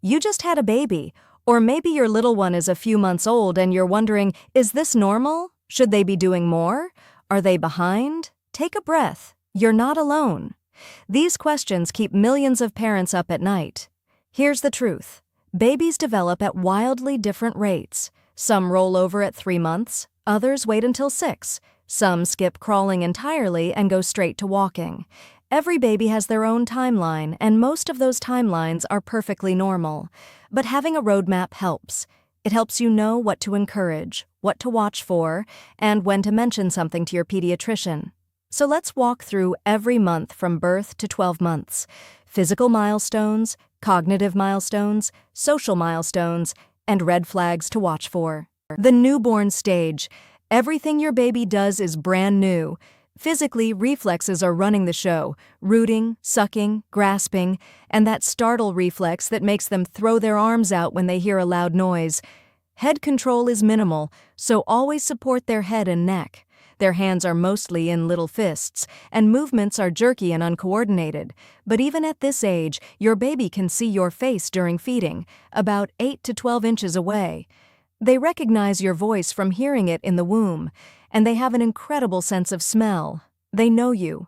You just had a baby, or maybe your little one is a few months old and you're wondering, is this normal? Should they be doing more? Are they behind? Take a breath. You're not alone. These questions keep millions of parents up at night. Here's the truth. Babies develop at wildly different rates. Some roll over at 3 months, others wait until 6. Some skip crawling entirely and go straight to walking. Every baby has their own timeline, and most of those timelines are perfectly normal. But having a roadmap helps. It helps you know what to encourage, what to watch for, and when to mention something to your pediatrician. So let's walk through every month from birth to 12 months. Physical milestones, cognitive milestones, social milestones, and red flags to watch for. The newborn stage. Everything your baby does is brand new. Physically, reflexes are running the show, rooting, sucking, grasping, and that startle reflex that makes them throw their arms out when they hear a loud noise. Head control is minimal, so always support their head and neck. Their hands are mostly in little fists, and movements are jerky and uncoordinated. But even at this age, your baby can see your face during feeding, about 8 to 12 inches away. They recognize your voice from hearing it in the womb, and they have an incredible sense of smell. They know you.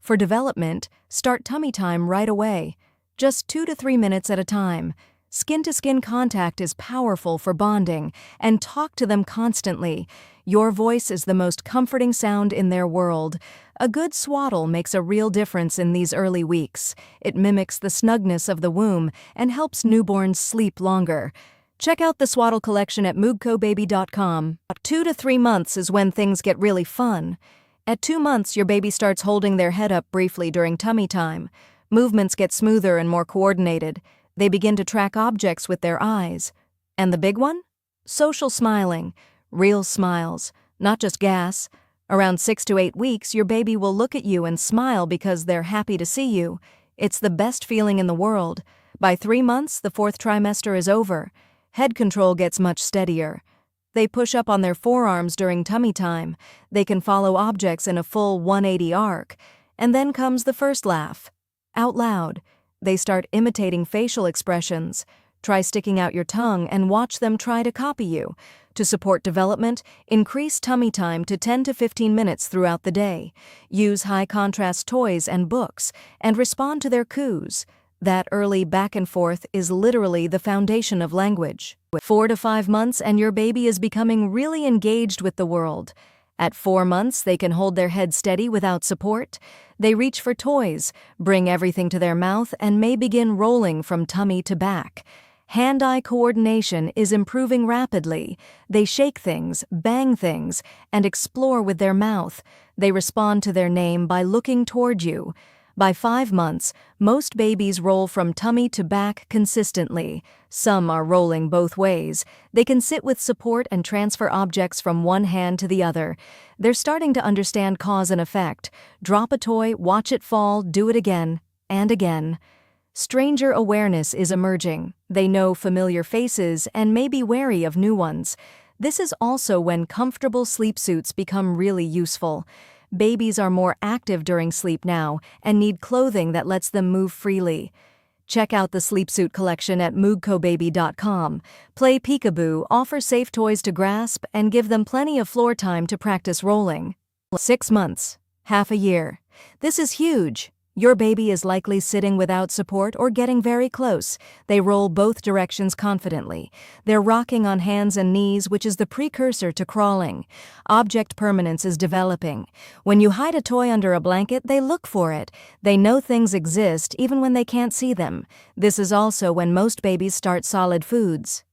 For development, start tummy time right away, just 2 to 3 minutes at a time. Skin-to-skin contact is powerful for bonding, and talk to them constantly. Your voice is the most comforting sound in their world. A good swaddle makes a real difference in these early weeks. It mimics the snugness of the womb and helps newborns sleep longer. Check out the swaddle collection at MOOGCObaby.com. 2 to 3 months is when things get really fun. At 2 months, your baby starts holding their head up briefly during tummy time. Movements get smoother and more coordinated. They begin to track objects with their eyes. And the big one? Social smiling. Real smiles, not just gas. Around 6 to 8 weeks, your baby will look at you and smile because they're happy to see you. It's the best feeling in the world. By 3 months, the 4th trimester is over. Head control gets much steadier. They push up on their forearms during tummy time. They can follow objects in a full 180 arc. And then comes the first laugh. Out loud. They start imitating facial expressions. Try sticking out your tongue and watch them try to copy you. To support development, increase tummy time to 10 to 15 minutes throughout the day. Use high-contrast toys and books, and respond to their coos. That early back and forth is literally the foundation of language. 4 to 5 months and your baby is becoming really engaged with the world. At 4 months, they can hold their head steady without support. They reach for toys, bring everything to their mouth, and may begin rolling from tummy to back. Hand-eye coordination is improving rapidly. They shake things, bang things, and explore with their mouth. They respond to their name by looking toward you. By 5 months, most babies roll from tummy to back consistently. Some are rolling both ways. They can sit with support and transfer objects from one hand to the other. They're starting to understand cause and effect. Drop a toy, watch it fall, do it again, and again. Stranger awareness is emerging. They know familiar faces and may be wary of new ones. This is also when comfortable sleep suits become really useful. Babies are more active during sleep now and need clothing that lets them move freely. Check out the sleep suit collection at MOOGCObaby.com. Play peekaboo, offer safe toys to grasp, and give them plenty of floor time to practice rolling. 6 months, half a year. This is huge. Your baby is likely sitting without support or getting very close. They roll both directions confidently. They're rocking on hands and knees, which is the precursor to crawling. Object permanence is developing. When you hide a toy under a blanket, they look for it. They know things exist even when they can't see them. This is also when most babies start solid foods.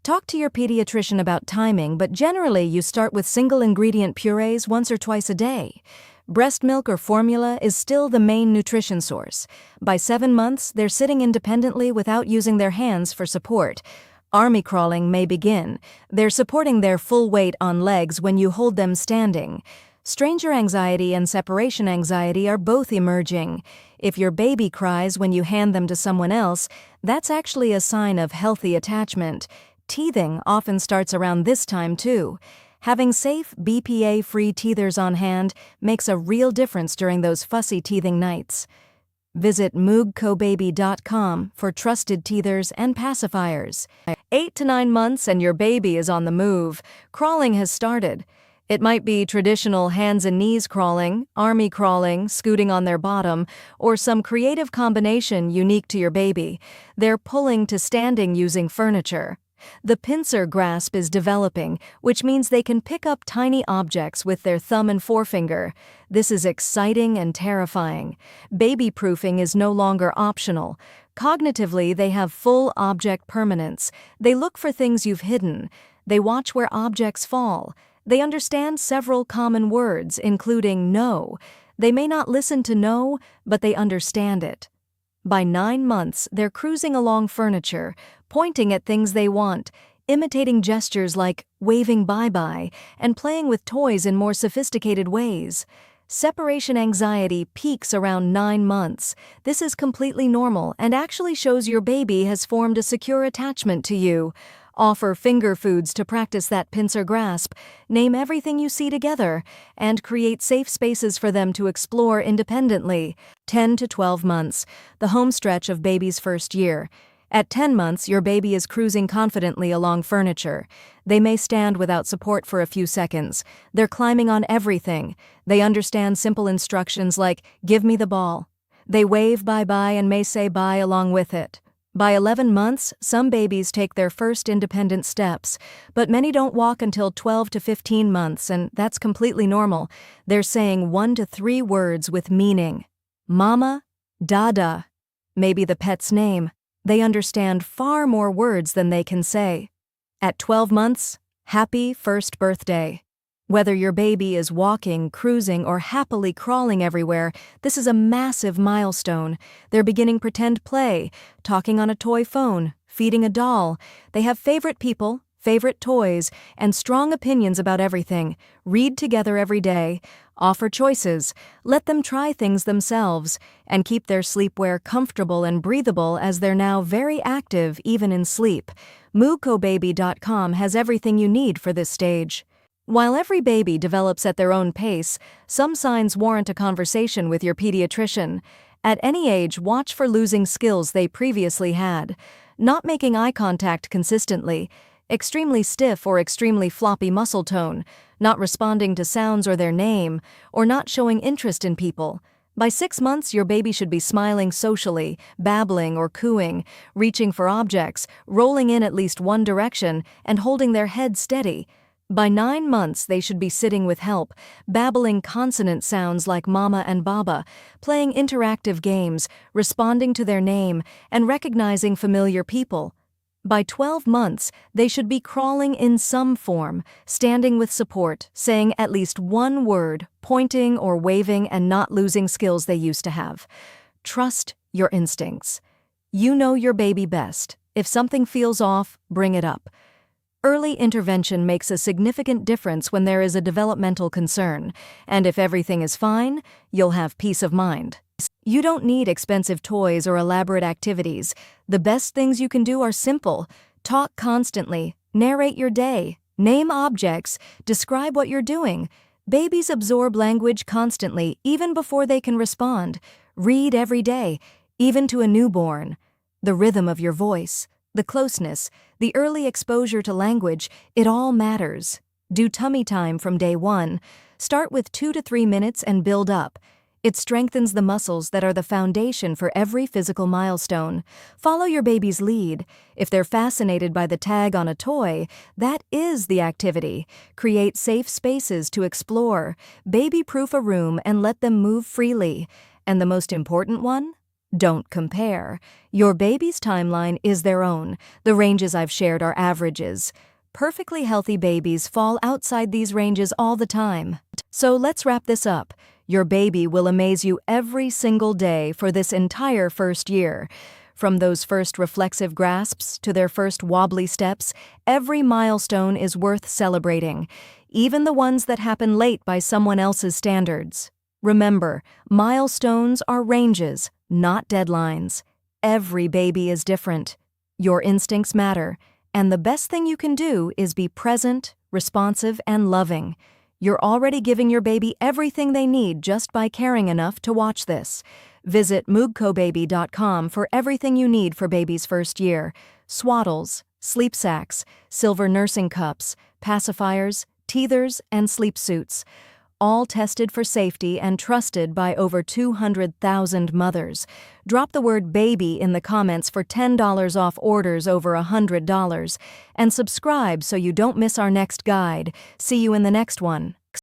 Talk to your pediatrician about timing, but generally you start with single-ingredient purees once or twice a day. Breast milk or formula is still the main nutrition source. By 7 months, they're sitting independently without using their hands for support. Army crawling may begin. They're supporting their full weight on legs when you hold them standing. Stranger anxiety and separation anxiety are both emerging. If your baby cries when you hand them to someone else, that's actually a sign of healthy attachment. Teething often starts around this time too. Having safe, BPA-free teethers on hand makes a real difference during those fussy teething nights. Visit MOOGCObaby.com for trusted teethers and pacifiers. 8 to 9 months and your baby is on the move. Crawling has started. It might be traditional hands and knees crawling, army crawling, scooting on their bottom, or some creative combination unique to your baby. They're pulling to standing using furniture. The pincer grasp is developing, which means they can pick up tiny objects with their thumb and forefinger. This is exciting and terrifying. Baby-proofing is no longer optional. Cognitively, they have full object permanence. They look for things you've hidden. They watch where objects fall. They understand several common words, including no. They may not listen to no, but they understand it. By 9 months, they're cruising along furniture, pointing at things they want, imitating gestures like waving bye-bye, and playing with toys in more sophisticated ways. Separation anxiety peaks around 9 months. This is completely normal and actually shows your baby has formed a secure attachment to you. Offer finger foods to practice that pincer grasp, name everything you see together, and create safe spaces for them to explore independently. 10 to 12 months, the home stretch of baby's first year. At 10 months, your baby is cruising confidently along furniture. They may stand without support for a few seconds. They're climbing on everything. They understand simple instructions like, "Give me the ball." They wave bye-bye and may say bye along with it. By 11 months, some babies take their first independent steps, but many don't walk until 12 to 15 months, and that's completely normal. They're saying 1 to 3 words with meaning. Mama, Dada, maybe the pet's name. They understand far more words than they can say. At 12 months, happy first birthday. Whether your baby is walking, cruising, or happily crawling everywhere, this is a massive milestone. They're beginning pretend play, talking on a toy phone, feeding a doll. They have favorite people, favorite toys, and strong opinions about everything. Read together every day. Offer choices. Let them try things themselves. And keep their sleepwear comfortable and breathable as they're now very active even in sleep. MOOGCObaby.com has everything you need for this stage. While every baby develops at their own pace, some signs warrant a conversation with your pediatrician. At any age, watch for losing skills they previously had. Not making eye contact consistently, extremely stiff or extremely floppy muscle tone, not responding to sounds or their name, or not showing interest in people. By 6 months, your baby should be smiling socially, babbling or cooing, reaching for objects, rolling in at least one direction, and holding their head steady. By 9 months, they should be sitting with help, babbling consonant sounds like mama and baba, playing interactive games, responding to their name, and recognizing familiar people. By 12 months, they should be crawling in some form, standing with support, saying at least one word, pointing or waving, and not losing skills they used to have. Trust your instincts. You know your baby best. If something feels off, bring it up. Early intervention makes a significant difference when there is a developmental concern, and if everything is fine, you'll have peace of mind. You don't need expensive toys or elaborate activities. The best things you can do are simple. Talk constantly, narrate your day, name objects, describe what you're doing. Babies absorb language constantly, even before they can respond. Read every day, even to a newborn. The rhythm of your voice, the closeness, the early exposure to language, it all matters. Do tummy time from day 1. Start with 2 to 3 minutes and build up. It strengthens the muscles that are the foundation for every physical milestone. Follow your baby's lead. If they're fascinated by the tag on a toy, that is the activity. Create safe spaces to explore. Baby-proof a room and let them move freely. And the most important one? Don't compare. Your baby's timeline is their own. The ranges I've shared are averages. Perfectly healthy babies fall outside these ranges all the time. So let's wrap this up. Your baby will amaze you every single day for this entire first year. From those first reflexive grasps to their first wobbly steps, every milestone is worth celebrating, even the ones that happen late by someone else's standards. Remember, milestones are ranges, not deadlines. Every baby is different. Your instincts matter, and the best thing you can do is be present, responsive, and loving. You're already giving your baby everything they need just by caring enough to watch this. Visit MOOGCObaby.com for everything you need for baby's first year: swaddles, sleep sacks, silver nursing cups, pacifiers, teethers, and sleep suits. All tested for safety and trusted by over 200,000 mothers. Drop the word baby in the comments for $10 off orders over $100. And subscribe so you don't miss our next guide. See you in the next one.